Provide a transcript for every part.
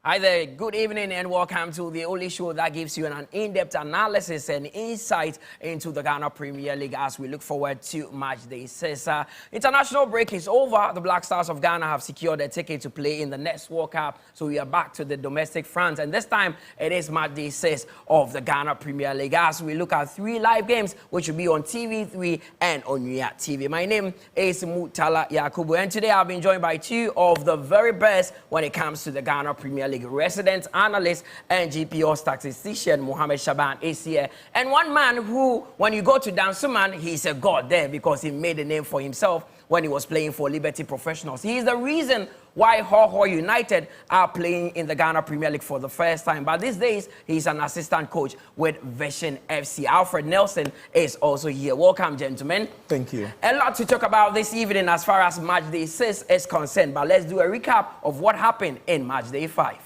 Hi there, good evening and welcome to the only show that gives you an in-depth analysis and insight into the Ghana Premier League as we look forward to match day 6. International break is over. The Black Stars of Ghana have secured a ticket to play in the next World Cup, so we are back to the domestic front, and this time it is match day 6 of the Ghana Premier League as we look at 3 live games which will be on TV3 and on Nia TV. My name is Murtala Yakubu, and today I've been joined by 2 of the very best when it comes to the Ghana Premier League. Resident analyst and GPL statistician Mohamed Shaban is here, and one man who, when you go to Dansuman, he's a god there because he made a name for himself when he was playing for Liberty Professionals. He is the reason why Ho United are playing in the Ghana Premier League for the first time. But these days, he's an assistant coach with Vision FC. Alfred Nelson is also here. Welcome, gentlemen. Thank you. A lot to talk about this evening as far as match day 6 is concerned, but let's do a recap of what happened in match day 5.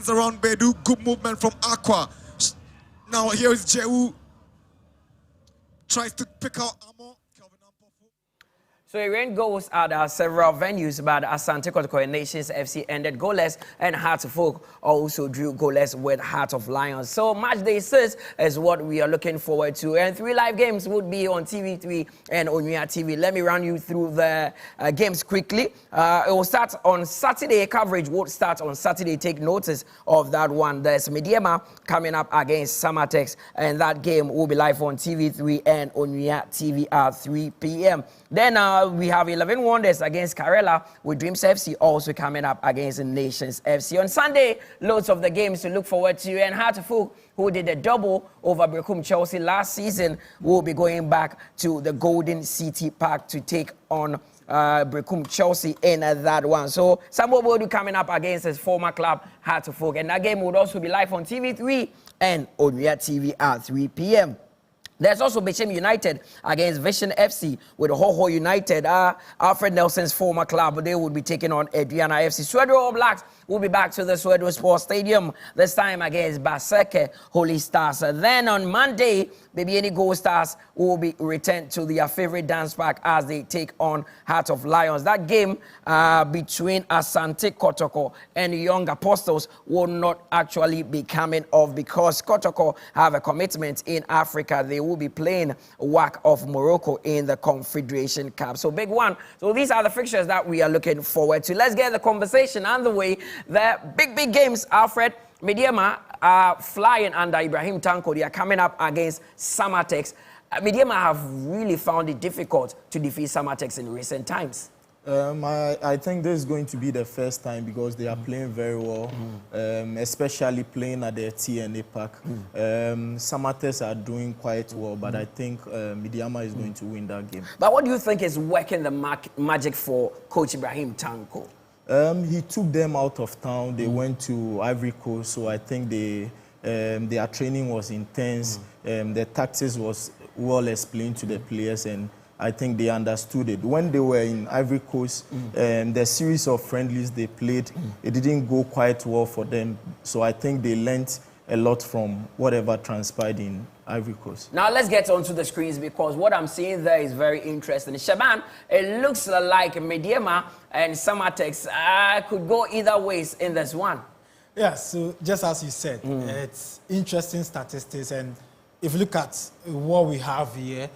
Hands around Bedu. Good movement from Aqua. Now here is Jehu. Tries to pick out Amo. So it rained goals at several venues, but Asante Kotoko and Nations FC ended goalless, and Heart of Folk also drew goalless with Heart of Lions. So match day 6 is what we are looking forward to, and 3 live games would be on TV3 and Onuya TV. Let me run you through the games quickly. It will start on Saturday. Coverage would start on Saturday. Take notice of that one. There's Medeama coming up against Samartex, and that game will be live on TV3 and Onuya TV at 3 p.m. Then we have 11 Wonders against Karela, with Dreams FC also coming up against Nations FC. On Sunday, loads of the games to look forward to. And Heart of Folk, who did a double over Berekum Chelsea last season, will be going back to the Golden City Park to take on Berekum Chelsea in that one. So Samuel Bodu coming up against his former club, Heart of Folk. And that game would also be live on TV3 and Onuya TV at 3 p.m. There's also Berekum United against Vision FC with Hoho United. Alfred Nelson's former club, they would be taking on Adriana FC. Swedro All Blacks will be back to the Swedro Sports Stadium, this time against Baseke Holy Stars. Then on Monday, Baby Gold Stars will be returned to their favorite dance park as they take on Heart of Lions. That game between Asante Kotoko and Young Apostles will not actually be coming off because Kotoko have a commitment in Africa. They will be playing WAC of Morocco in the Confederation Cup. So big one. So these are the fixtures that we are looking forward to. Let's get the conversation underway. The big games, Alfred. Medeama are flying under Ibrahim Tanko. They are coming up against Samartex. Medeama have really found it difficult to defeat Samartex in recent times. I think this is going to be the first time because they are playing very well, especially playing at the TNA Park. Samartex are doing quite well, but I think Medeama is going to win that game. But what do you think is working the magic for Coach Ibrahim Tanko? He took them out of town. They went to Ivory Coast, so I think their training was intense. The tactics was well explained to the players, and I think they understood it. When they were in Ivory Coast, the series of friendlies they played, it didn't go quite well for them. So I think they learned a lot from whatever transpired in Ivory Coast. Now let's get onto the screens because what I'm seeing there is very interesting. Shaban, it looks like Medeama and Samartex could go either ways in this one. Yeah, so just as you said, it's interesting statistics, and if you look at what we have here,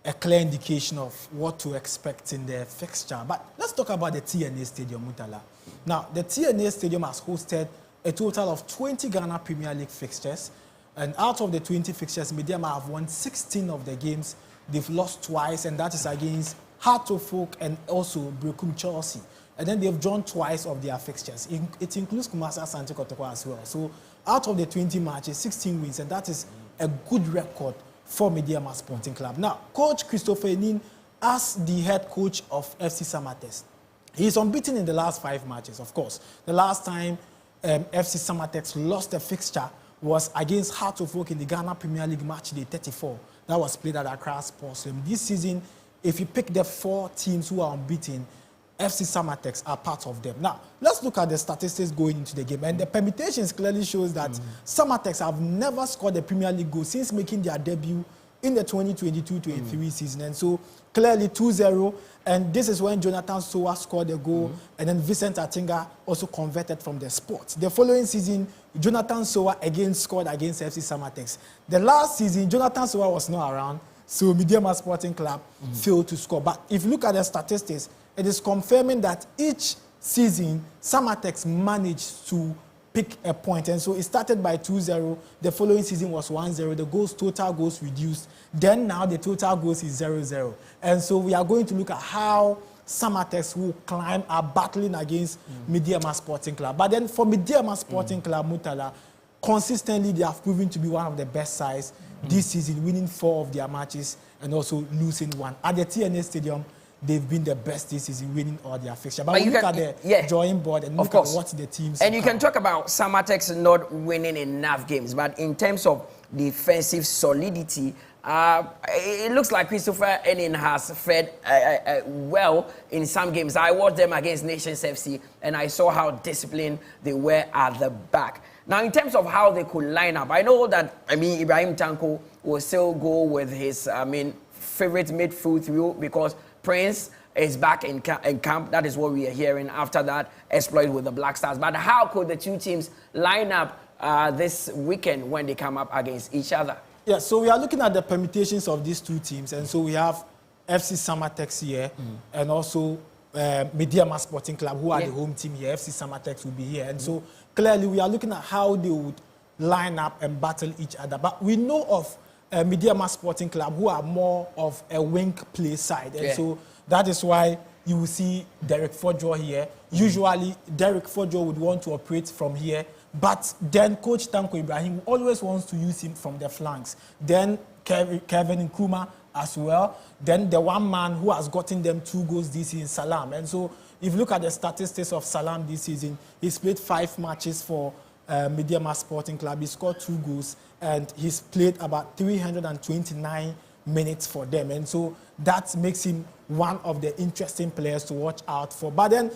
a clear indication of what to expect in the fixture. But let's talk about the TNA Stadium, Murtala. Now, the TNA Stadium has hosted a total of 20 Ghana Premier League fixtures. And out of the 20 fixtures, Medeama have won 16 of the games. They've lost twice, and that is against Heart of Folk and also Berekum Chelsea. And then they've drawn twice of their fixtures. It includes Kumasi Asante Kotoko as well. So out of the 20 matches, 16 wins, and that is a good record for Medeama Sporting Club. Now, Coach Christopher Nin, as the head coach of FC Samartex, he's unbeaten in the last 5 matches, of course. The last time FC Samartex lost a fixture was against Heart of Oak in the Ghana Premier League match day 34. That was played at Accra Sports. This season, if you pick the 4 teams who are unbeaten, FC Samartex are part of them. Now, let's look at the statistics going into the game. And the permutations clearly shows that Samartex have never scored a Premier League goal since making their debut in the 2022-23 season. And so, clearly 2-0. And this is when Jonathan Sowa scored a goal. And then Vincent Atinga also converted from the spot. The following season, Jonathan Sowa again scored against FC Samartex. The last season, Jonathan Sowa was not around. So Medeama Sporting Club failed to score. But if you look at the statistics, it is confirming that each season, Samartex managed to pick a point. And so it started by 2-0. The following season was 1-0. The total goals reduced. Then now the total goals is 0-0. And so we are going to look at how Samartex will climb, are battling against Medeama Sporting Club. But then for Medeama Sporting Club, Murtala, consistently they have proven to be one of the best sides this season, winning 4 of their matches and also losing 1. At the TNA Stadium, they've been the best this season, winning all their fixtures. But we look at the drawing board and look at what the teams... And you can talk about Samartex not winning enough games, but in terms of defensive solidity, it looks like Christopher Enin has fed well in some games. I watched them against Nations FC, and I saw how disciplined they were at the back. Now, in terms of how they could line up, I know that, Ibrahim Tanko will still go with his, favorite midfield trio because Prince is back in camp. That is what we are hearing after that exploit with the Black Stars. But how could the two teams line up this weekend when they come up against each other? Yeah, so we are looking at the permutations of these two teams. And so we have FC Samartex here and also Medeama Sporting Club, who are the home team here. FC Samartex will be here. And so clearly we are looking at how they would line up and battle each other. But we know of Medeama Sporting Club, who are more of a wing play side. And so that is why you will see Derek Fojo here. Usually, Derek Fojo would want to operate from here, but then Coach Tanko Ibrahim always wants to use him from the flanks. Then Kevin Nkrumah as well. Then the one man who has gotten them 2 goals this season, Salam. And so if you look at the statistics of Salam this season, he's played 5 matches for Medeama Sporting Club. He scored 2 goals, and he's played about 329 minutes for them. And so that makes him one of the interesting players to watch out for. But then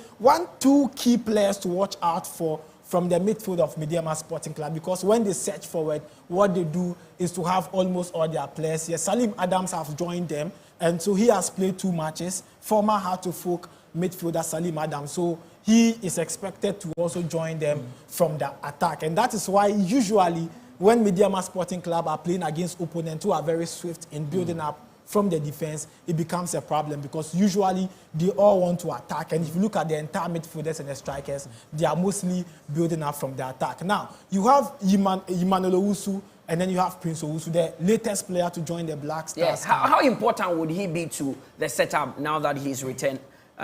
2 key players to watch out for from the midfield of Medeama Sporting Club, because when they search forward, what they do is to have almost all their players here. Salim Adams has joined them, and so he has played 2 matches. Former Heart-to-Folk midfielder Salim Adams. So he is expected to also join them from the attack. And that is why usually when Medeama Sporting Club are playing against opponents who are very swift in building up from the defense, it becomes a problem because usually they all want to attack. And if you look at the entire midfielders and the strikers, they are mostly building up from the attack. Now, you have Emmanuel Owusu, and then you have Prince Owusu, the latest player to join the Black Stars. Yes. How important would he be to the setup now that he's returned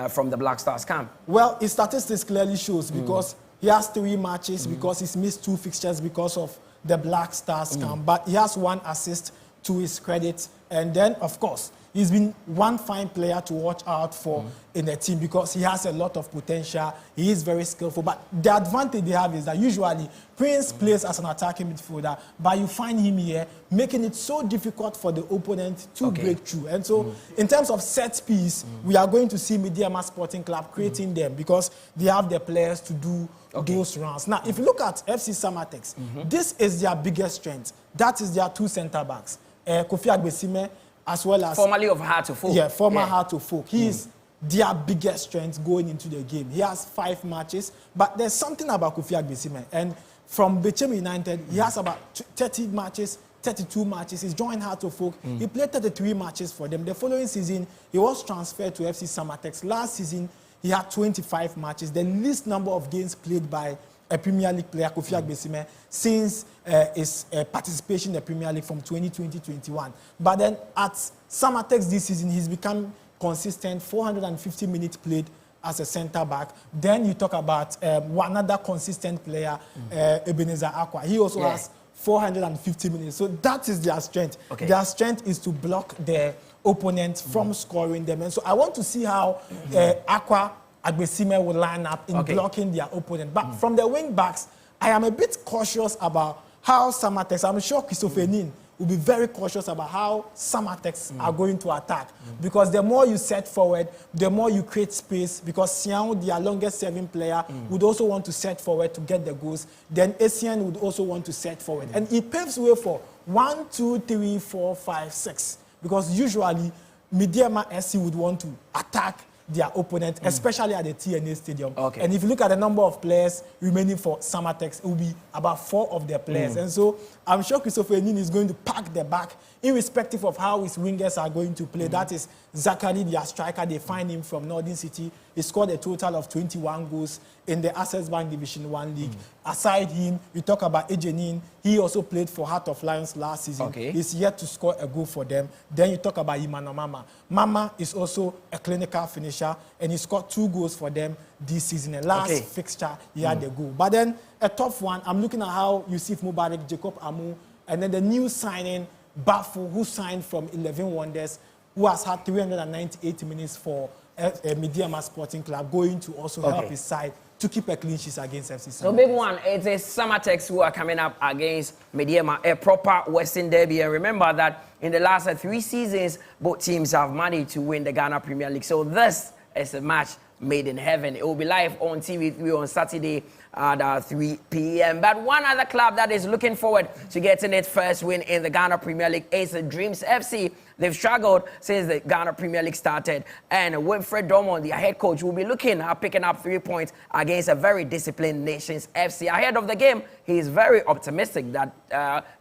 from the Black Stars camp? Well, his statistics clearly shows because he has 3 matches, because he's missed 2 fixtures because of the Black Stars camp, but he has 1 assist to his credit. And then, of course, he's been one fine player to watch out for in the team because he has a lot of potential. He is very skillful. But the advantage they have is that usually Prince plays as an attacking midfielder, but you find him here making it so difficult for the opponent to break through. And so in terms of set piece, we are going to see Medeama Sporting Club creating them because they have the players to do those runs. Now, if you look at FC Samartex, this is their biggest strength. That is their 2 centre-backs. Kofi Agbesime, as well as... Formerly of Heart-to-Folk. Yeah, former Heart-to-Folk. He is their biggest strength going into the game. He has 5 matches, but there's something about Kofi Agbesime. And from Berekum United, he has about 30 matches, 32 matches. He's joined Heart-to-Folk. He played 33 matches for them. The following season, he was transferred to FC Samartex. Last season, he had 25 matches, the least number of games played by a Premier League player, Kofi Agbesime, since his participation in the Premier League from 2020-21. But then at Samartex this season, he's become consistent, 450 minutes played as a centre-back. Then you talk about another consistent player, Ebenezer Akwa. He also has 450 minutes. So that is their strength. Their strength is to block their opponent from scoring them. And so I want to see how Akwa Agbesime will line up in blocking their opponent. But from the wing backs, I am a bit cautious about how Samartex, I'm sure Christopher Nin will be very cautious about how Samartex are going to attack. Because the more you set forward, the more you create space. Because Sian, their longest serving player, would also want to set forward to get the goals. Then Asian would also want to set forward. And it paves way for 1, 2, 3, 4, 5, 6. Because usually, Medeama SC would want to attack their opponent, especially at the TNA Stadium. And if you look at the number of players remaining for Samartex, it will be about 4 of their players. And so I'm sure Christopher Nin is going to pack the back, irrespective of how his wingers are going to play. That is Zachary, their striker. They find him from Northern City. He scored a total of 21 goals in the Access Bank Division 1 League. Aside him, we talk about Ejenin. He also played for Heart of Lions last season. He's yet to score a goal for them. Then you talk about Imano Mama. Mama is also a clinical finisher, and he scored 2 goals for them this season. And last fixture, he had a goal. But then a tough one, I'm looking at how Yusuf Mubarak, Jacob Amu, and then the new signing, Bafu, who signed from 11 Wonders, who has had 398 minutes for Medeama Sporting Club, going to also help his side to keep a clean sheet against FC Samartex. So big one, it is Samartex who are coming up against Medeama, a proper Western derby. And remember that in the last 3 seasons, both teams have managed to win the Ghana Premier League. So this is a match made in heaven. It will be live on TV3 on Saturday at 3 p.m. But one other club that is looking forward to getting its first win in the Ghana Premier League is the Dreams FC. They've struggled since the Ghana Premier League started. And Wilfred Dormon, their head coach, will be looking at picking up 3 points against a very disciplined Nations FC. Ahead of the game, he is very optimistic that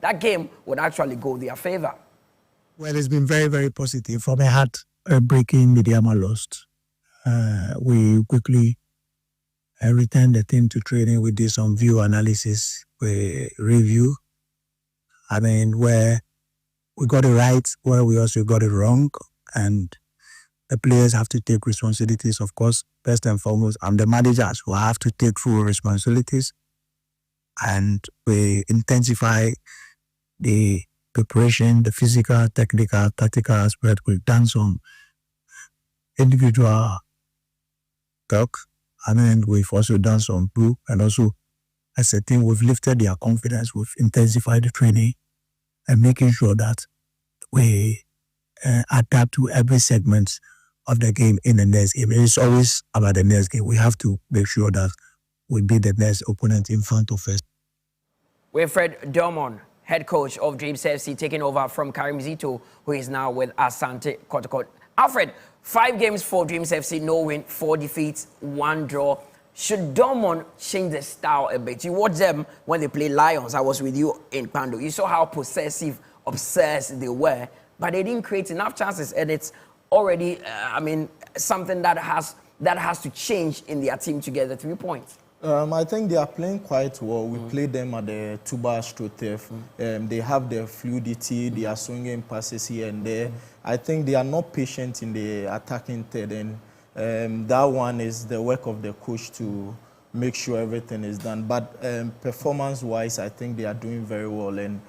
that game would actually go their favor. Well, it's been very, very positive. From a heart-breaking Medeama lost, we quickly returned the team to training. We did some view analysis, review. I mean, where we got it right, where we also got it wrong. And the players have to take responsibilities, of course. First and foremost, I'm the managers who have to take full responsibilities. And we intensify the preparation, the physical, technical, tactical aspect. We've done some individual work, and then we've also done some group, and also as a team, we've lifted their confidence, we've intensified the training and making sure that we adapt to every segment of the game in the next game. It's always about the next game. We have to make sure that we beat the next opponent in front of us. Wilfred Dormon, head coach of Dreams FC, taking over from Karim Zito, who is now with Asante Kotoko. Alfred, 5 games for Dreams FC, no win, 4 defeats, 1 draw. Should Dormon change the style a bit? You watched them when they played Lions. I was with you in Pando. You saw how possessive, obsessed they were, but they didn't create enough chances, and it's already, something that has to change in their team to get the 3 points. I think they are playing quite well. We played them at the Tuba Strotev. They have their fluidity, they are swinging passes here and there. I think they are not patient in the attacking third, and that one is the work of the coach to make sure everything is done. But performance-wise, I think they are doing very well, and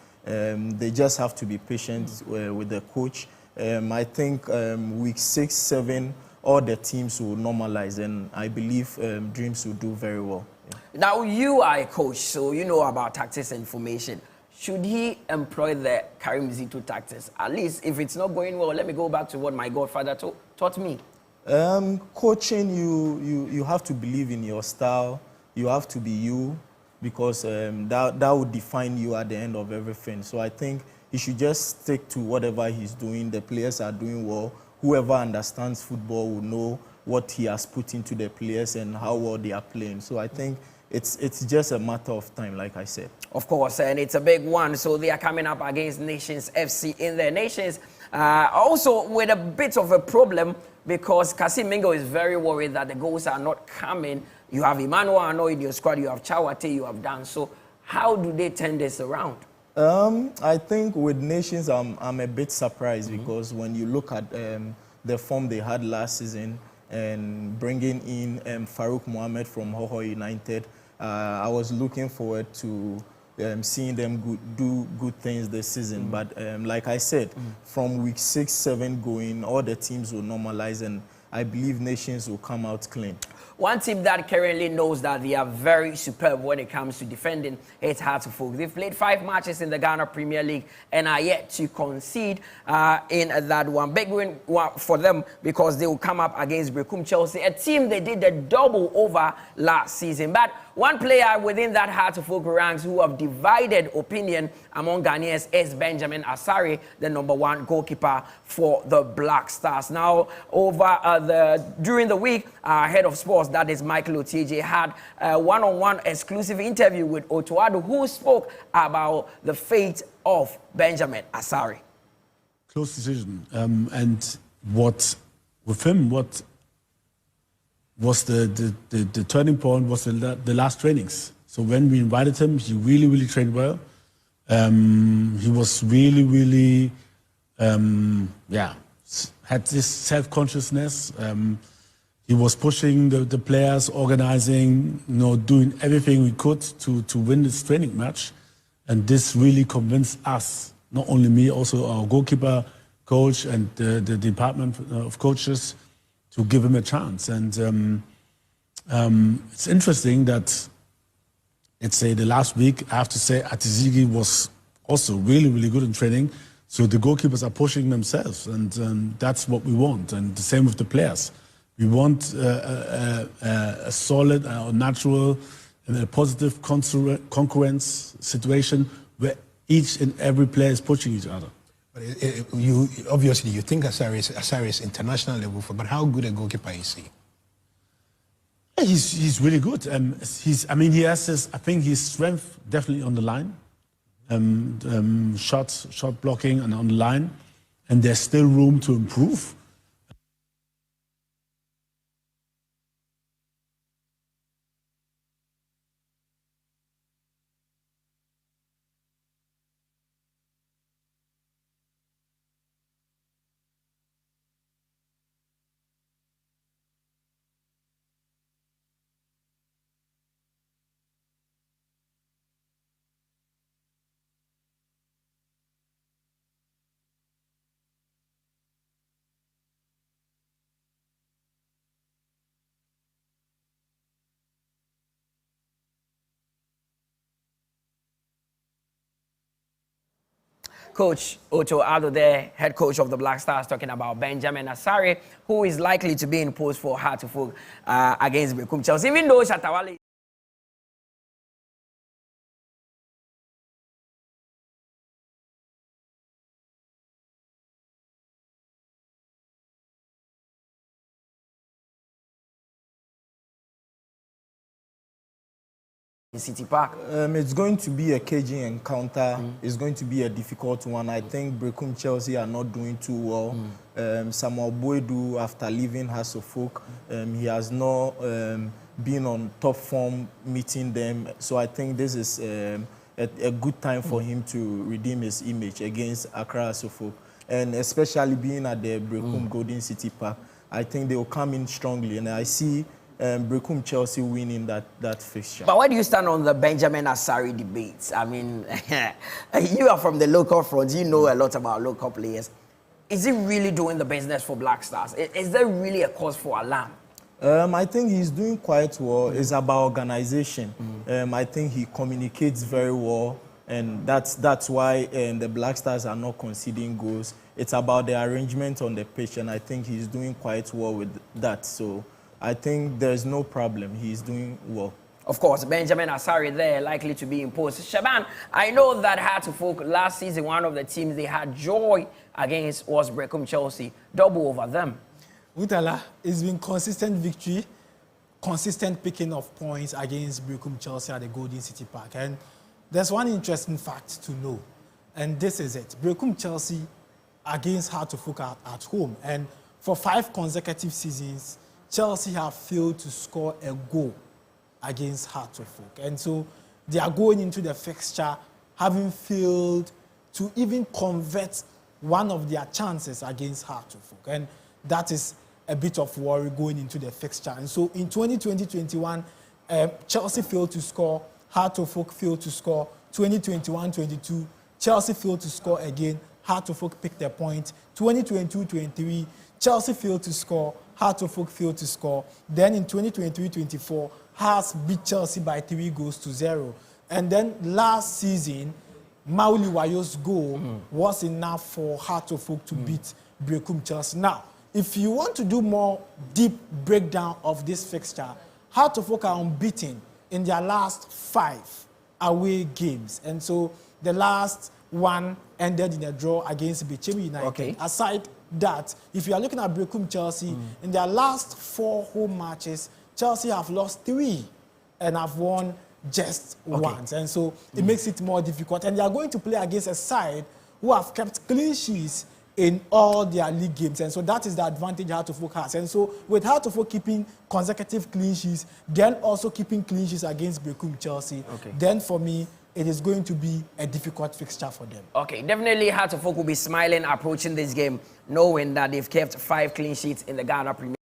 they just have to be patient with the coach. I think week 6, 7, all the teams will normalize, and I believe Dreams will do very well. Yeah. Now, you are a coach, so you know about tactics and formation. Should he employ the Karim Zito tactics? At least, if it's not going well, let me go back to what my godfather taught me. Coaching, you have to believe in your style. You have to be you, because that will define you at the end of everything. So I think he should just stick to whatever he's doing. The players are doing well. Whoever understands football will know what he has put into the players and how well they are playing. So I think it's just a matter of time, like I said. Of course, and it's a big one. So they are coming up against Nations FC in their Nations. Also with a bit of a problem, because Kasim Mingo is very worried that the goals are not coming. You have Emmanuel Ano in your squad, you have Chawate, you have Dan. So how do they turn this around? I think with Nations, I'm a bit surprised, because when you look at the form they had last season and bringing in Farouk Mohamed from Hoho United, I was looking forward to seeing them do good things this season. But like I said, from week 6, 7 going, all the teams will normalize, and I believe Nations will come out clean. One team that currently knows that they are very superb when it comes to defending is Hartlepool. They've played 5 matches in the Ghana Premier League and are yet to concede in that one. Big win for them, because they will come up against Berekum Chelsea, a team they did the double over last season. But one player within that Hartlepool ranks who have divided opinion among Ghanaians is Benjamin Asare, the #1 goalkeeper for the Black Stars. Now, during the week, our head of sports, that is Michael Otieje, had a one-on-one exclusive interview with Otuado, who spoke about the fate of Benjamin Asare. Close decision. And what with him, what was the turning point was the last trainings. So when we invited him, he really trained well. He was really had this self-consciousness. He was pushing the players, organizing, doing everything we could to win this training match. And this really convinced us, not only me, also our goalkeeper coach and the department of coaches, to give him a chance. And it's interesting that, let's say, the last week, I have to say, Atizigi was also really good in training. So the goalkeepers are pushing themselves, and that's what we want. And the same with the players. We want a solid, natural, and a positive concurrence situation where each and every player is pushing each other. But you obviously you think Asare is international level, but how good a goalkeeper is he? He's really good. He has I think his strength definitely on the line, shot blocking and on the line, and there's still room to improve. Coach Otto Addo there, head coach of the Black Stars, talking about Benjamin Asare, who is likely to be in post for Heart-to-Folk against Berekum Chelsea. Even though Shatawale in City Park. It's going to be a caging encounter. It's going to be a difficult one. I think Berekum Chelsea are not doing too well. Samuel Boedu, after leaving Heart-to-Folk, he has not been on top form meeting them. So I think this is a good time for him to redeem his image against Accra Heart-to-Folk. And especially being at the Berekum Golden City Park, I think they will come in strongly. And I see Berekum Chelsea winning that fixture. But where do you stand on the Benjamin Asare debates? I mean, you are from the local front. You know a lot about local players. Is he really doing the business for Black Stars? Is there really a cause for alarm? I think he's doing quite well. It's about organization. I think he communicates very well, and that's why the Black Stars are not conceding goals. It's about the arrangement on the pitch, and I think he's doing quite well with that. So I think there's no problem. He's doing well. Of course, Benjamin Asare there, likely to be imposed. Shaban, I know that Heart-to-Folk last season, one of the teams they had joy against was Berekum Chelsea. Double over them. Murtala, it's been consistent victory, consistent picking of points against Berekum Chelsea at the Golden City Park. And there's one interesting fact to know, and this is it. Berekum Chelsea against Heart-to-Folk at home. And for 5 consecutive seasons, Chelsea have failed to score a goal against Heart-to-Folk. And so they are going into the fixture having failed to even convert one of their chances against Heart-to-Folk. And that is a bit of worry going into the fixture. And so in 2020-21, Chelsea failed to score, Heart-to-Folk failed to score. 2021-22, Chelsea failed to score again, Heart-to-Folk picked a point. 2022-23, Chelsea failed to score, Heart-to-Folk failed to score. Then in 2023-24, Hearts beat Chelsea by 3-0. And then last season, Mauli Wayo's goal was enough for Heart-to-Folk to beat Berekum Chelsea. Now, if you want to do more deep breakdown of this fixture, Heart-to-Folk are unbeaten in their last 5 away games. And so the last one ended in a draw against Bechemi United. Okay. Aside that, if you are looking at Berekum Chelsea, in their last 4 home matches, Chelsea have lost 3 and have won just once. And so it makes it more difficult. And they are going to play against a side who have kept clean sheets in all their league games. And so that is the advantage Heart-to-Folk has. And so with Heart-to-Folk keeping consecutive clean sheets, then also keeping clean sheets against Berekum Chelsea, then for me, it is going to be a difficult fixture for them. Okay, definitely Heart-to-Folk will be smiling approaching this game, knowing that they've kept 5 clean sheets in the Ghana Premier